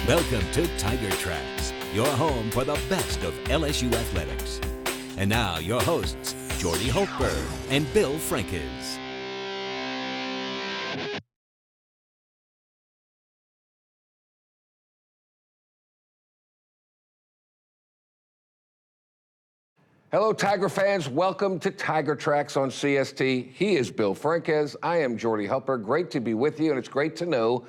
Welcome to Tiger Tracks, your home for the best of LSU athletics. And now your hosts, Jordy Hultberg and Bill Frankes. Hello, Tiger fans. Welcome to Tiger Tracks on CST. He is Bill Frankes. I am Jordy Hultberg. Great to be with you, and it's great to know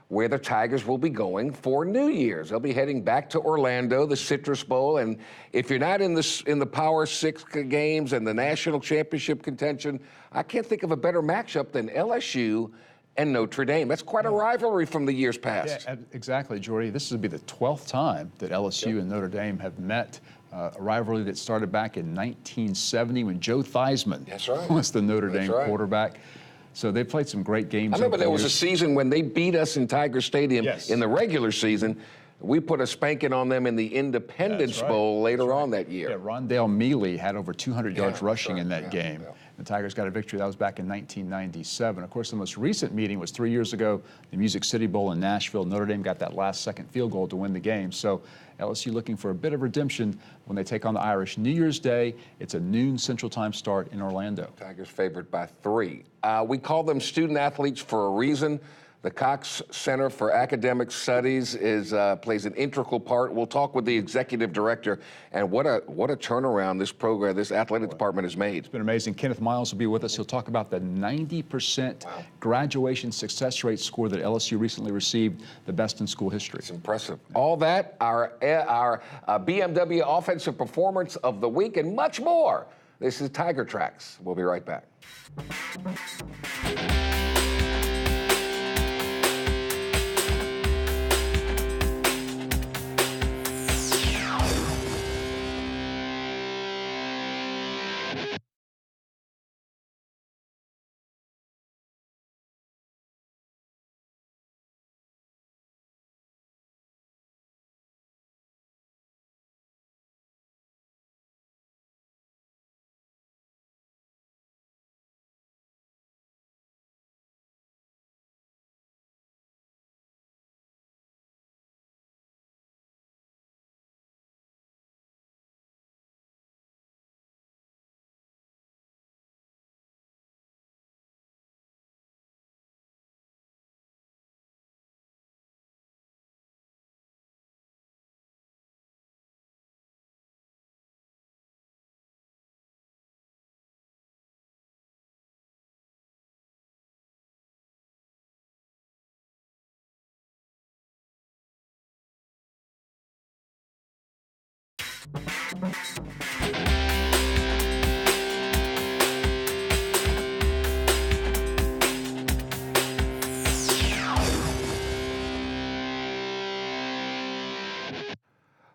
where the Tigers will be going for New Year's. They'll be heading back to Orlando, the Citrus Bowl, and if you're not in the Power Six games and the national championship contention, I can't think of a better matchup than LSU and Notre Dame. That's quite a rivalry from the years past. Yeah, exactly, Jordy. This will be the 12th time that LSU and Notre Dame have met. A rivalry that started back in 1970 when Joe Theismann was the Notre Dame quarterback. So they played some great games. I remember there was a season when they beat us in Tiger Stadium in the regular season. We put a spanking on them in the Independence Bowl later on that year. Yeah, Rondale Mealy had over 200 yards rushing in that game. The Tigers got a victory. That was back in 1997. Of course, the most recent meeting was 3 years ago, the Music City Bowl in Nashville. Notre Dame got that last-second field goal to win the game. So LSU looking for a bit of redemption when they take on the Irish. New Year's Day, it's a noon Central Time start in Orlando. Tigers favored by 3. We call them student athletes for a reason. The Cox Center for Academic Studies plays an integral part. We'll talk with the executive director, and what a turnaround this program, this athletic department has made. It's been amazing. Kenneth Miles will be with us. He'll talk about the 90% graduation success rate score that LSU recently received, the best in school history. It's impressive. All that, our BMW Offensive Performance of the Week, and much more. This is Tiger Tracks. We'll be right back.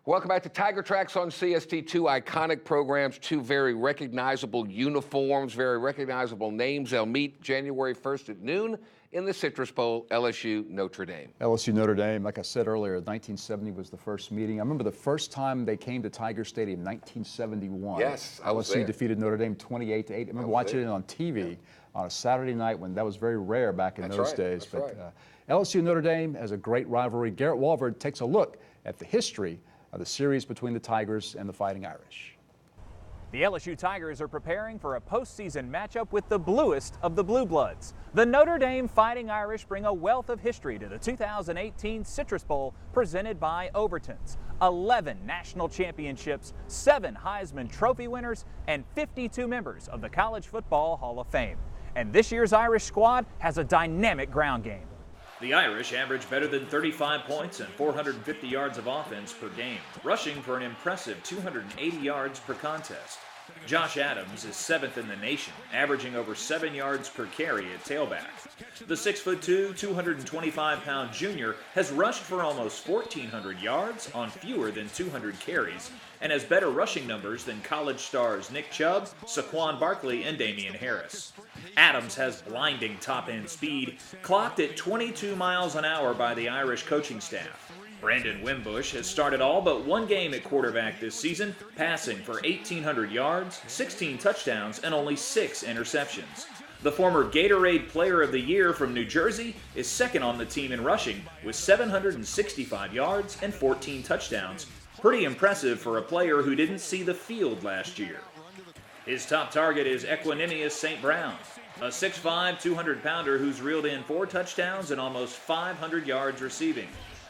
Welcome back to Tiger Tracks on CST. 2 iconic programs, 2 very recognizable uniforms, very recognizable names. They'll meet January 1st at noon in the Citrus Bowl, LSU, Notre Dame. LSU, Notre Dame, like I said earlier, 1970 was the first meeting. I remember the first time they came to Tiger Stadium, 1971. Yes, I was LSU there. defeated Notre Dame 28-8. I remember watching it on TV on a Saturday night when that was very rare back in those days. But LSU, Notre Dame has a great rivalry. Garrett Walford takes a look at the history of the series between the Tigers and the Fighting Irish. The LSU Tigers are preparing for a postseason matchup with the bluest of the Blue Bloods. The Notre Dame Fighting Irish bring a wealth of history to the 2018 Citrus Bowl presented by Overton's. 11 national championships, 7 Heisman Trophy winners, and 52 members of the College Football Hall of Fame. And this year's Irish squad has a dynamic ground game. The Irish average better than 35 points and 450 yards of offense per game, rushing for an impressive 280 yards per contest. Josh Adams is 7th in the nation, averaging over 7 yards per carry at tailback. The 6'2", 225-pound junior has rushed for almost 1,400 yards on fewer than 200 carries and has better rushing numbers than college stars Nick Chubb, Saquon Barkley, and Damian Harris. Adams has blinding top-end speed, clocked at 22 miles an hour by the Irish coaching staff. Brandon Wimbush has started all but one game at quarterback this season, passing for 1,800 yards, 16 touchdowns, and only 6 interceptions. The former Gatorade Player of the Year from New Jersey is second on the team in rushing with 765 yards and 14 touchdowns. Pretty impressive for a player who didn't see the field last year. His top target is Equanimous St. Brown, a 6'5", 200-pounder who's reeled in 4 touchdowns and almost 500 yards receiving.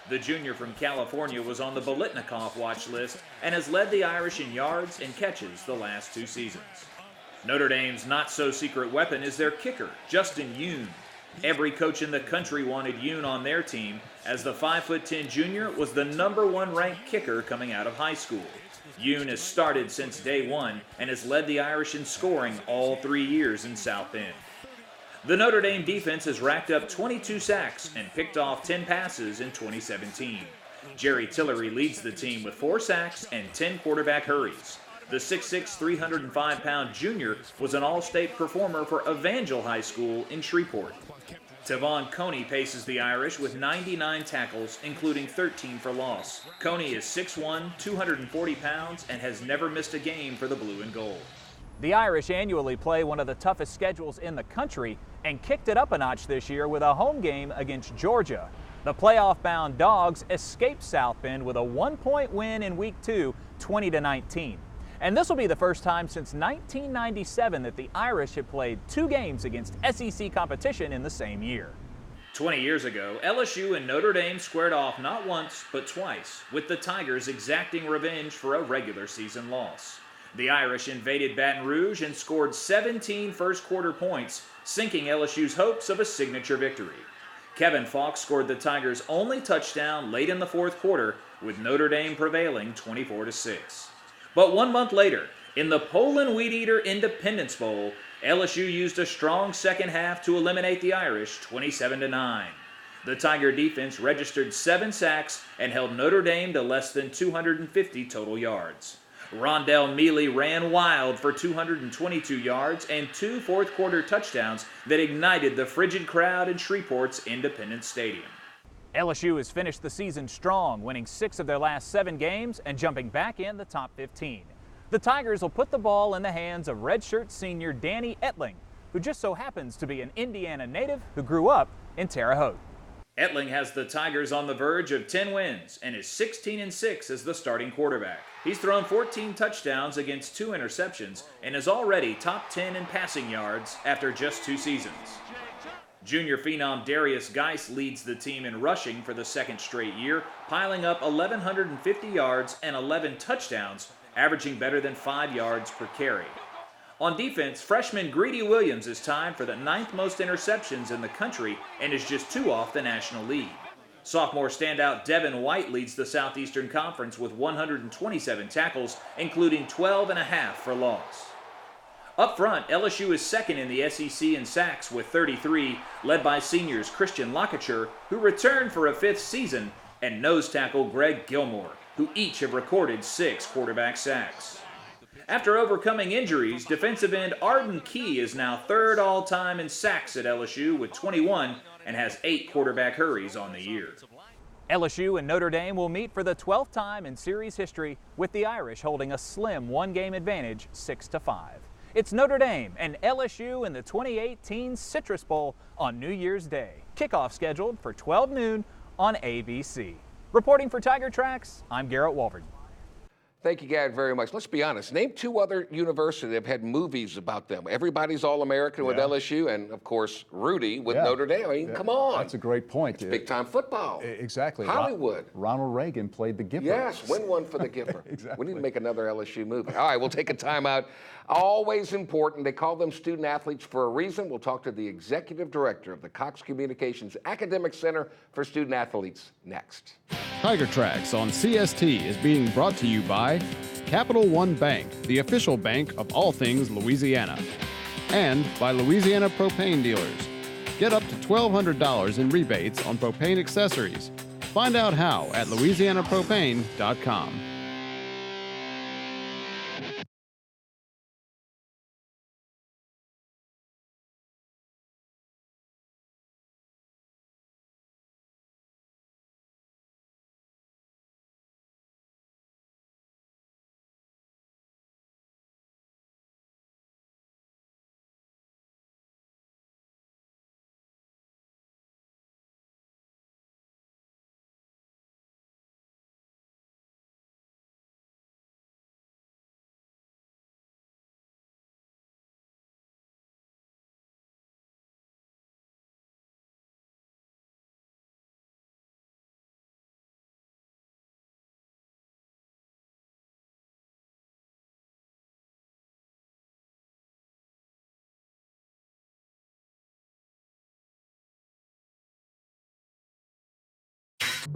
The junior from California was on the Bolitnikoff watch list and has led the Irish in yards and catches the last 2 seasons. Notre Dame's not-so-secret weapon is their kicker, Justin Yoon. Every coach in the country wanted Yoon on their team, as the 5'10" junior was the #1 ranked kicker coming out of high school. Yoon has started since day one and has led the Irish in scoring all 3 years in South Bend. The Notre Dame defense has racked up 22 sacks and picked off 10 passes in 2017. Jerry Tillery leads the team with 4 sacks and 10 quarterback hurries. The 6'6", 305-pound junior was an all-state performer for Evangel High School in Shreveport. Tavon Coney paces the Irish with 99 tackles, including 13 for loss. Coney is 6'1", 240 pounds, and has never missed a game for the blue and gold. The Irish annually play one of the toughest schedules in the country and kicked it up a notch this year with a home game against Georgia. The playoff-bound Dogs escaped South Bend with a 1-point win in Week 2, 20-19. And this will be the first time since 1997 that the Irish have played 2 games against SEC competition in the same year. 20 years ago, LSU and Notre Dame squared off not once, but twice, with the Tigers exacting revenge for a regular season loss. The Irish invaded Baton Rouge and scored 17 first-quarter points, sinking LSU's hopes of a signature victory. Kevin Faulk scored the Tigers' only touchdown late in the 4th quarter, with Notre Dame prevailing 24-6. But 1 month later, in the Poland Weed Eater Independence Bowl, LSU used a strong second half to eliminate the Irish 27-9. The Tiger defense registered 7 sacks and held Notre Dame to less than 250 total yards. Rondell Mealy ran wild for 222 yards and 2 fourth-quarter touchdowns that ignited the frigid crowd in Shreveport's Independence Stadium. LSU has finished the season strong, winning 6 of their last 7 games and jumping back in the top 15. The Tigers will put the ball in the hands of redshirt senior Danny Etling, who just so happens to be an Indiana native who grew up in Terre Haute. Etling has the Tigers on the verge of 10 wins and is 16-6 as the starting quarterback. He's thrown 14 touchdowns against 2 interceptions and is already top 10 in passing yards after just 2 seasons. Junior phenom Darius Geis leads the team in rushing for the 2nd straight year, piling up 1,150 yards and 11 touchdowns, averaging better than 5 yards per carry. On defense, freshman Greedy Williams is tied for the 9th most interceptions in the country and is just 2 off the national lead. Sophomore standout Devin White leads the Southeastern Conference with 127 tackles, including 12.5 for loss. Up front, LSU is 2nd in the SEC in sacks with 33, led by seniors Christian Lockature, who returned for a 5th season, and nose tackle Greg Gilmore, who each have recorded 6 quarterback sacks. After overcoming injuries, defensive end Arden Key is now 3rd all-time in sacks at LSU with 21 and has 8 quarterback hurries on the year. LSU and Notre Dame will meet for the 12th time in series history, with the Irish holding a slim 1-game advantage, 6-5. It's Notre Dame and LSU in the 2018 Citrus Bowl on New Year's Day. Kickoff scheduled for 12 noon on ABC. Reporting for Tiger Tracks, I'm Garrett Walford. Thank you, Garrett, very much. Let's be honest. Name 2 other universities that have had movies about them. Everybody's All-American with LSU, and, of course, Rudy with Notre Dame. I mean, come on. That's a great point. It's big-time football. Exactly. Hollywood. Ronald Reagan played the Gipper. Yes, win one for the Gipper. Exactly. We need to make another LSU movie. All right, we'll take a timeout. Always important. They call them student-athletes for a reason. We'll talk to the executive director of the Cox Communications Academic Center for Student-Athletes next. Tiger Tracks on CST is being brought to you by Capital One Bank, the official bank of all things Louisiana, and by Louisiana Propane Dealers. Get up to $1,200 in rebates on propane accessories. Find out how at louisianapropane.com. And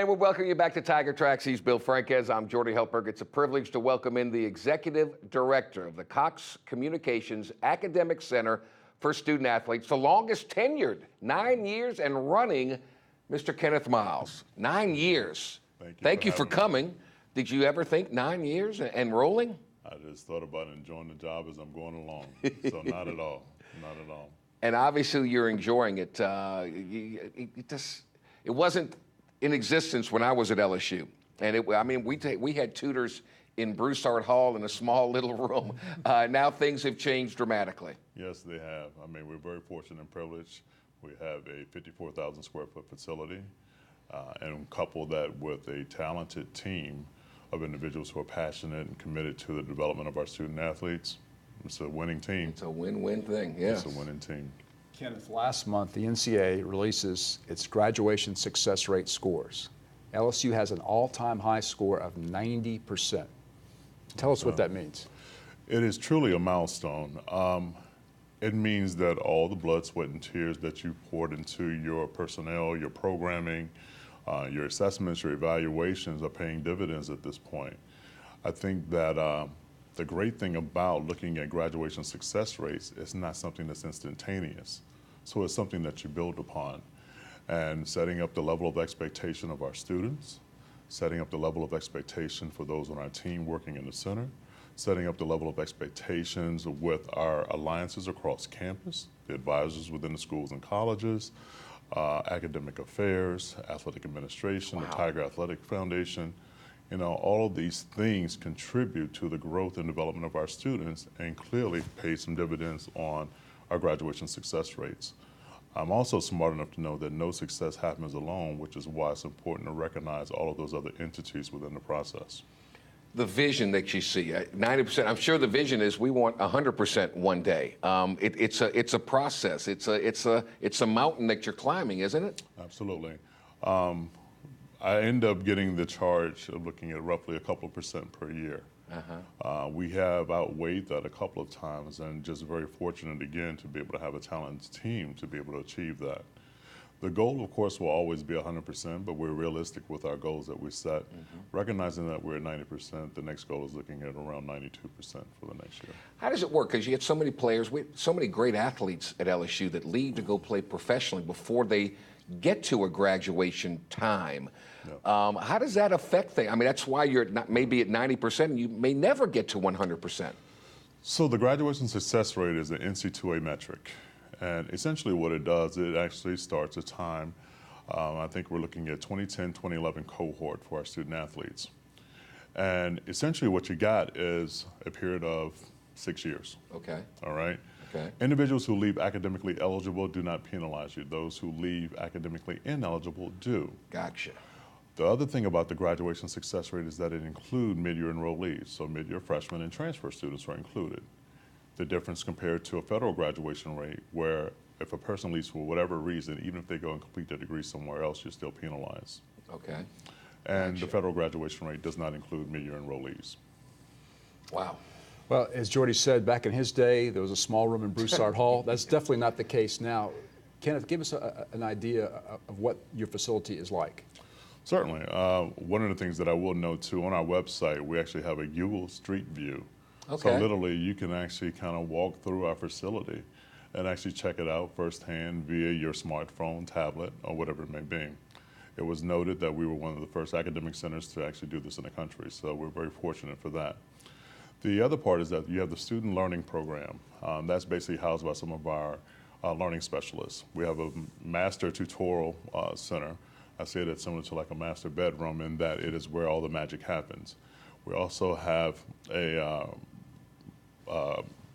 we'll welcome you back to Tiger Tracks. He's Bill Franquez. I'm Jordy Heltberg. It's a privilege to welcome in the Executive Director of the Cox Communications Academic Center for Student Athletes, the longest tenured, 9 years and running, Mr. Kenneth Miles. 9 years. Thank you for coming. Did you ever think 9 years and rolling? I just thought about enjoying the job as I'm going along. So not at all, not at all. And obviously you're enjoying it. It wasn't in existence when I was at LSU. And we had tutors in Broussard Hall in a small little room. Now things have changed dramatically. Yes, they have. I mean, we're very fortunate and privileged. We have a 54,000 square foot facility, and couple that with a talented team of individuals who are passionate and committed to the development of our student athletes. It's a winning team. It's a win-win thing, yes. It's a winning team. Kenneth, last month the NCAA releases its graduation success rate scores. LSU has an all-time high score of 90%. Tell us what that means. It is truly a milestone. It means that all the blood, sweat, and tears that you poured into your personnel, your programming, your assessments, your evaluations are paying dividends at this point. I think that the great thing about looking at graduation success rates is not something that's instantaneous. So it's something that you build upon. And setting up the level of expectation of our students, setting up the level of expectation for those on our team working in the center, setting up the level of expectations with our alliances across campus, the advisors within the schools and colleges, academic affairs, athletic administration, the Tiger Athletic Foundation. You know, all of these things contribute to the growth and development of our students and clearly pay some dividends on our graduation success rates. I'm also smart enough to know that no success happens alone, which is why it's important to recognize all of those other entities within the process. The vision that you see, 90%, I'm sure the vision is we want 100% one day. It's a process. It's a mountain that you're climbing, isn't it? Absolutely. I end up getting the charge of looking at roughly a couple of percent per year. We have outweighed that a couple of times and just very fortunate again to be able to have a talented team to be able to achieve that. The goal, of course, will always be 100%, but we're realistic with our goals that we set. Recognizing that we're at 90%, the next goal is looking at around 92% for the next year. How does it work? Because you get so many players, so many great athletes at LSU that leave to go play professionally before they get to a graduation time. How does that affect things? I mean, that's why you're maybe at 90% and you may never get to 100%. So the graduation success rate is an NC2A metric. And essentially what it does, it actually starts a time, I think we're looking at 2010, 2011 cohort for our student athletes. And essentially what you got is a period of 6 years. Okay. All right? Okay. Individuals who leave academically eligible do not penalize you. Those who leave academically ineligible do. Gotcha. The other thing about the graduation success rate is that it includes mid-year enrollees. So mid-year freshmen and transfer students are included. The difference compared to a federal graduation rate where if a person leaves for whatever reason, even if they go and complete their degree somewhere else, you're still penalized. Okay. And the federal graduation rate does not include mid-year enrollees. Wow. Well, as Jordy said, back in his day, there was a small room in Broussard Hall. That's definitely not the case now. Kenneth, give us an idea of what your facility is like. Certainly. One of the things that I will note too, on our website, we actually have a Google Street View. Okay. So literally you can actually kind of walk through our facility and actually check it out firsthand via your smartphone, tablet, or whatever it may be. It was noted that we were one of the first academic centers to actually do this in the country, so we're very fortunate for that. The other part is that you have the student learning program. That's basically housed by some of our learning specialists. We have a master tutorial center. I say that's similar to like a master bedroom in that it is where all the magic happens. We also have a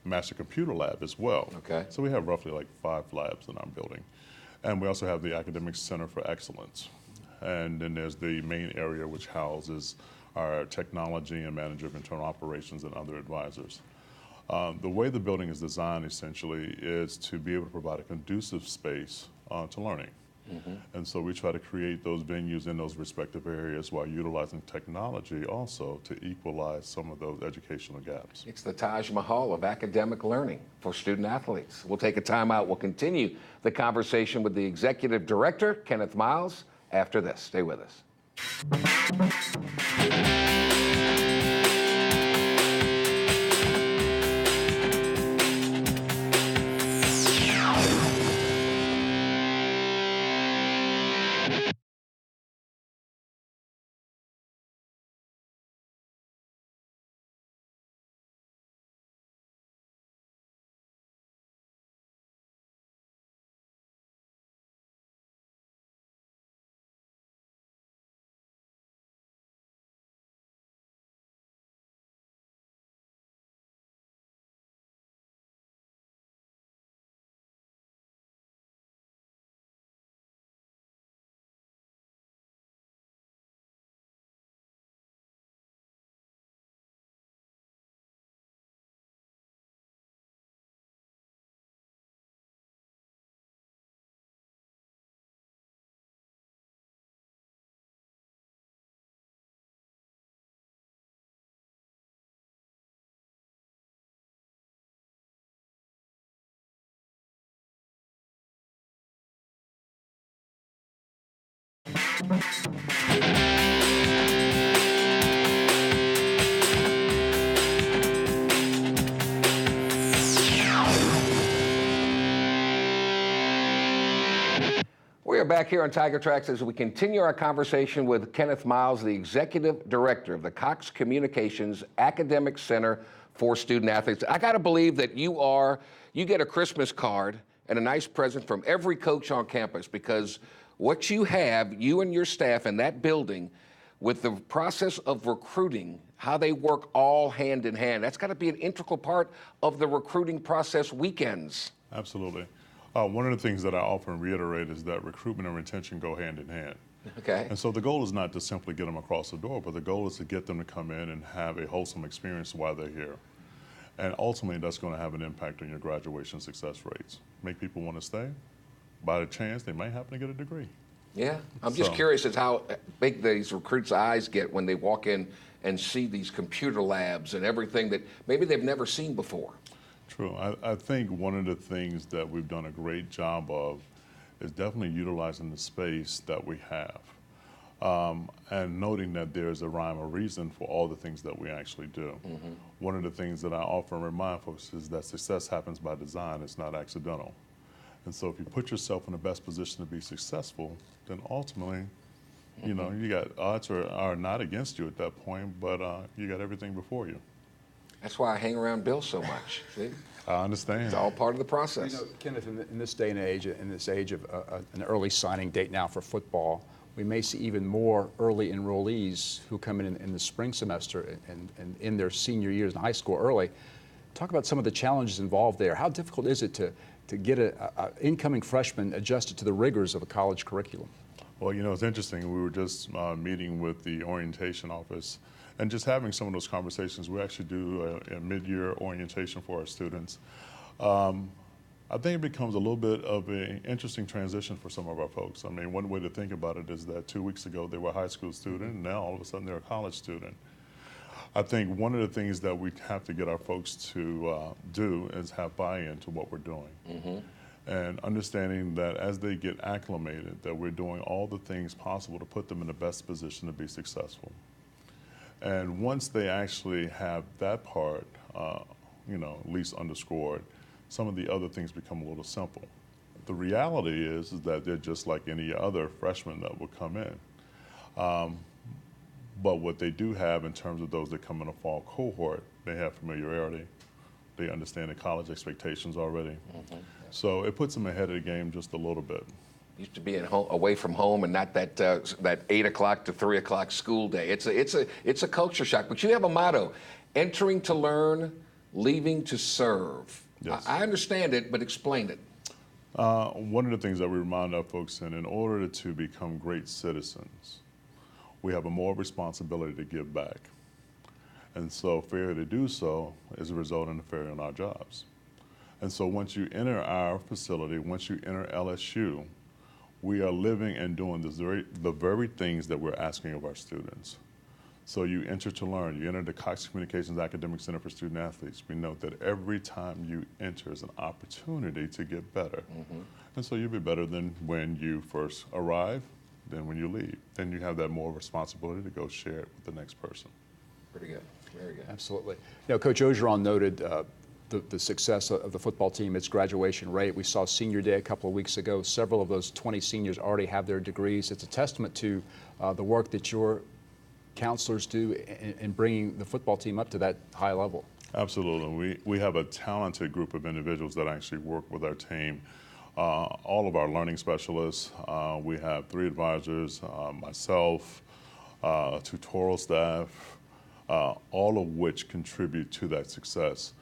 master computer lab as well. Okay. So we have roughly like 5 labs in our building. And we also have the Academic Center for Excellence. And then there's the main area which houses our technology and manager of internal operations and other advisors. The way the building is designed essentially is to be able to provide a conducive space to learning. And so we try to create those venues in those respective areas while utilizing technology also to equalize some of those educational gaps. It's the Taj Mahal of academic learning for student athletes. We'll take a time out. We'll continue the conversation with the executive director, Kenneth Miles, after this. Stay with us. We are back here on Tiger Tracks as we continue our conversation with Kenneth Miles, the Executive Director of the Cox Communications Academic Center for Student Athletes. I got to believe that you get a Christmas card and a nice present from every coach on campus, because what you have, you and your staff in that building, with the process of recruiting, how they work all hand in hand, that's got to be an integral part of the recruiting process weekends. Absolutely. One of the things that I often reiterate is that recruitment and retention go hand in hand. Okay. And so the goal is not to simply get them across the door, but the goal is to get them to come in and have a wholesome experience while they're here. And ultimately, that's going to have an impact on your graduation success rates. Make people want to stay. By the chance, they might happen to get a degree. Yeah, I'm just curious as how big these recruits' eyes get when they walk in and see these computer labs and everything that maybe they've never seen before. True. I think one of the things that we've done a great job of is definitely utilizing the space that we have, and noting that there's a rhyme or reason for all the things that we actually do. One of the things that I often remind folks is that success happens by design, it's not accidental. And so if you put yourself in the best position to be successful, then ultimately, you know, you got odds are not against you at that point, but you got everything before you. That's why I hang around Bill so much. See? I understand. It's all part of the process. You know, Kenneth, in this day and age, in this age of an early signing date now for football, we may see even more early enrollees who come in the spring semester and in their senior years in high school early. Talk about some of the challenges involved there. How difficult is it to get an incoming freshman adjusted to the rigors of a college curriculum? Well, you know, it's interesting. We were just meeting with the orientation office and just having some of those conversations. We actually do a mid-year orientation for our students. I think it becomes a little bit of an interesting transition for some of our folks. I mean, one way to think about it is that 2 weeks ago they were a high school student, and now all of a sudden they're a college student. I think one of the things that we have to get our folks to do is have buy-in to what we're doing. And understanding that as they get acclimated, that we're doing all the things possible to put them in the best position to be successful. And once they actually have that part, you know, at least underscored, some of the other things become a little simple. The reality is that they're just like any other freshman that will come in. But what they do have in terms of those that come in a fall cohort, they have familiarity. They understand the college expectations already. So it puts them ahead of the game just a little bit. Used to be at home, away from home, and not that 8 o'clock to 3 o'clock school day. It's a culture shock. But you have a motto: entering to learn, leaving to serve. Yes. I understand it, but explain it. One of the things that we remind our folks in order to become great citizens, we have a moral responsibility to give back. And so failure to do so is a result in a failure in our jobs. And so once you enter our facility, once you enter LSU, we are living and doing the very things that we're asking of our students. So you enter to learn. You enter the Cox Communications Academic Center for Student Athletes. We note that every time you enter is an opportunity to get better. And so you'll be better than when you first arrive, than when you leave. Then you have that more responsibility to go share it with the next person. Pretty good. Very good. Absolutely. You know, Coach Ogeron noted the success of the football team, its graduation rate. We saw Senior Day a couple of weeks ago. Several of those 20 seniors already have their degrees. It's a testament to the work that your counselors do in bringing the football team up to that high level. Absolutely. We have a talented group of individuals that actually work with our team. All of our learning specialists, we have 3 advisors, myself, tutorial staff, all of which contribute to that success.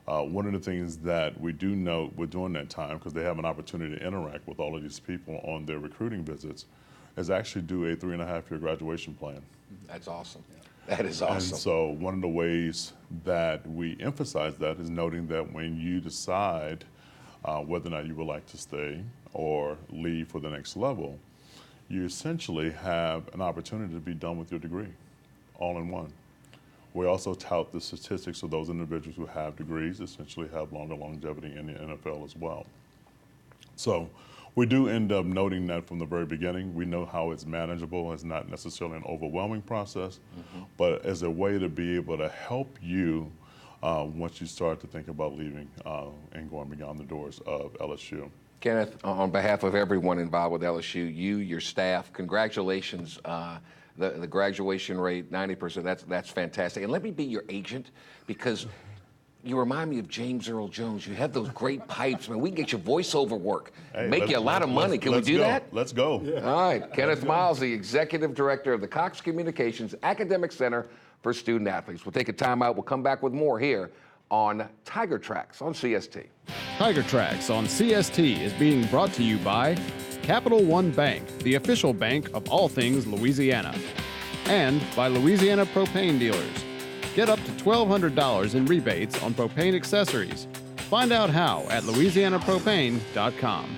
One of the things that we do note with during that time, because they have an opportunity to interact with all of these people on their recruiting visits, is actually do a 3.5-year graduation plan. That's awesome. That is awesome. And so one of the ways that we emphasize that is noting that when you decide whether or not you would like to stay or leave for the next level, you essentially have an opportunity to be done with your degree, all in one. We also tout the statistics of those individuals who have degrees, essentially have longer longevity in the NFL as well. So we do end up noting that from the very beginning. We know how it's manageable. It's not necessarily an overwhelming process, but as a way to be able to help you once you start to think about leaving and going beyond the doors of LSU. Kenneth, on behalf of everyone involved with LSU, you, your staff, congratulations. The graduation rate, 90%, that's fantastic. And let me be your agent, because you remind me of James Earl Jones. You have those great pipes, man. We can get you voiceover work, make you a lot of money. Can we do that? Let's go. Yeah. All right, Kenneth Miles, the Executive Director of the Cox Communications Academic Center for Student Athletes. We'll take a timeout. We'll come back with more here on Tiger Tracks on CST. Tiger Tracks on CST is being brought to you by Capital One Bank, the official bank of all things Louisiana, and by Louisiana Propane Dealers. Get up to $1,200 in rebates on propane accessories. Find out how at louisianapropane.com.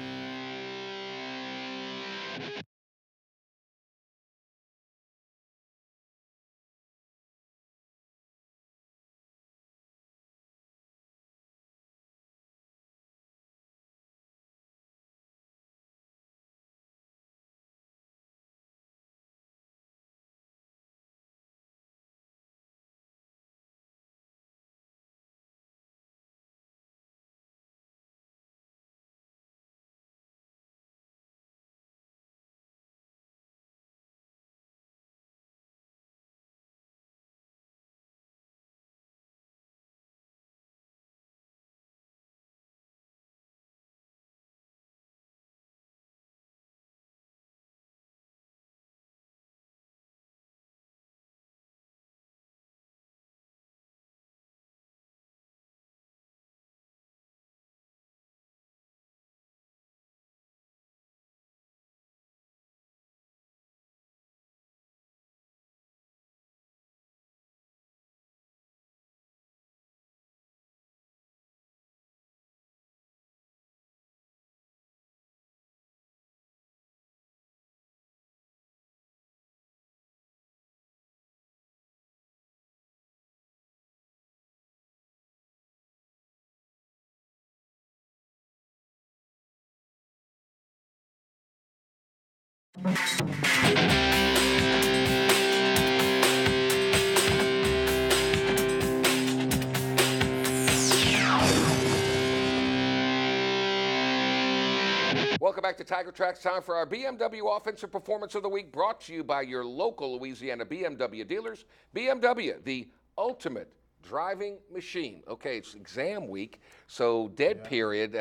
Welcome back to Tiger Tracks. Time for our BMW Offensive Performance of the Week, brought to you by your local Louisiana BMW dealers. BMW, the ultimate driving machine. Okay, it's exam week, so dead period.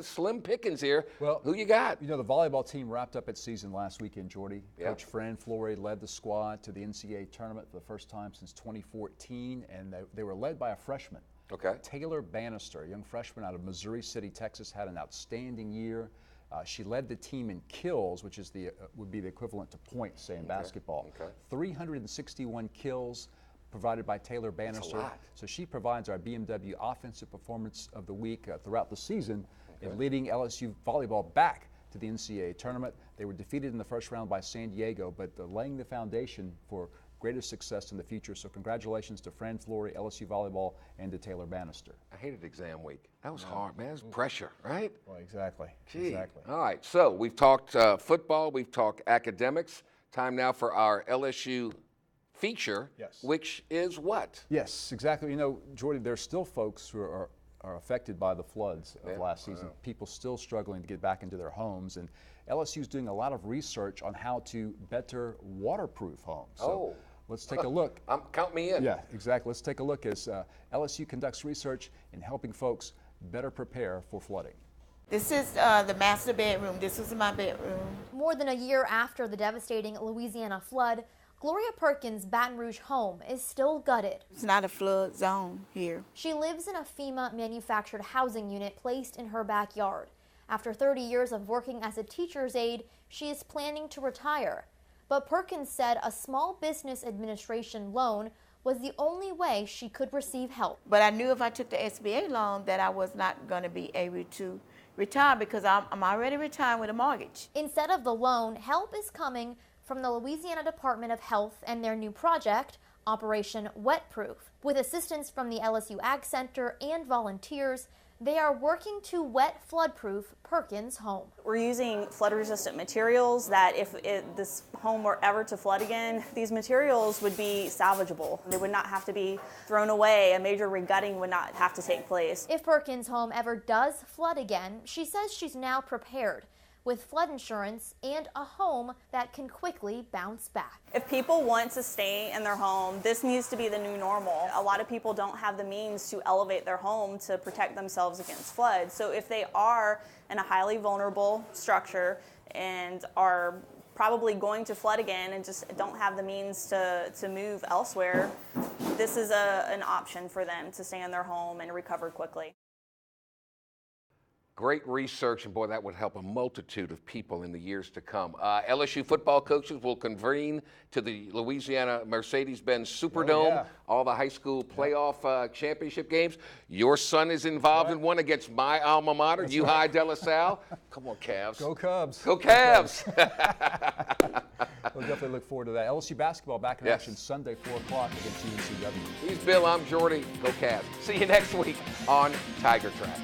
Slim pickings here. Well, who you got? You know, the volleyball team wrapped up its season last weekend, Jordy. Yeah. Coach Fran Flory led the squad to the NCAA tournament for the first time since 2014, and they were led by a freshman. Okay. Taylor Bannister, a young freshman out of Missouri City, Texas, had an outstanding year. She led the team in kills, which is would be the equivalent to points, say, in basketball. Okay. 361 kills provided by Taylor Bannister. That's a lot. So she provides our BMW Offensive Performance of the Week throughout the season in leading LSU volleyball back to the NCAA tournament. They were defeated in the first round by San Diego, but laying the foundation for greater success in the future. So congratulations to Fran Flory, LSU Volleyball, and to Taylor Bannister. I hated exam week. That was hard, man. It was pressure, right? Well, exactly. Gee. Exactly. All right, so we've talked football, we've talked academics. Time now for our LSU feature, Yes. which is what? Yes, exactly. You know, Jordy, there's still folks who are affected by the floods of last season. People still struggling to get back into their homes, and LSU is doing a lot of research on how to better waterproof homes. So let's take a look. Count me in. Yeah, exactly. Let's take a look as LSU conducts research in helping folks better prepare for flooding. This is the master bedroom. This is my bedroom. More than a year after the devastating Louisiana flood, Gloria Perkins' Baton Rouge home is still gutted. It's not a flood zone here. She lives in a FEMA manufactured housing unit placed in her backyard. After 30 years of working as a teacher's aide, she is planning to retire. But Perkins said a small business administration loan was the only way she could receive help. But I knew if I took the SBA loan that I was not going to be able to retire because I'm already retired with a mortgage. Instead of the loan, help is coming from the Louisiana Department of Health and their new project, Operation Wetproof. With assistance from the LSU Ag Center and volunteers, they are working to wet floodproof Perkins' home. We're using flood-resistant materials that if this home were ever to flood again, these materials would be salvageable. They would not have to be thrown away. A major regutting would not have to take place. If Perkins' home ever does flood again, she says she's now prepared with flood insurance and a home that can quickly bounce back. If people want to stay in their home, this needs to be the new normal. A lot of people don't have the means to elevate their home to protect themselves against floods. So if they are in a highly vulnerable structure and are probably going to flood again and just don't have the means to move elsewhere, this is an option for them to stay in their home and recover quickly. Great research, and boy, that would help a multitude of people in the years to come. LSU football coaches will convene to the Louisiana Mercedes-Benz Superdome, all the high school playoff championship games. Your son is involved in one against my alma mater, High De La Salle. Come on, Cavs. Go Cubs. Go Cavs. We'll definitely look forward to that. LSU basketball back in action Sunday, 4 o'clock against UNCW. He's Bill, I'm Jordy. Go Cavs. See you next week on Tiger Track.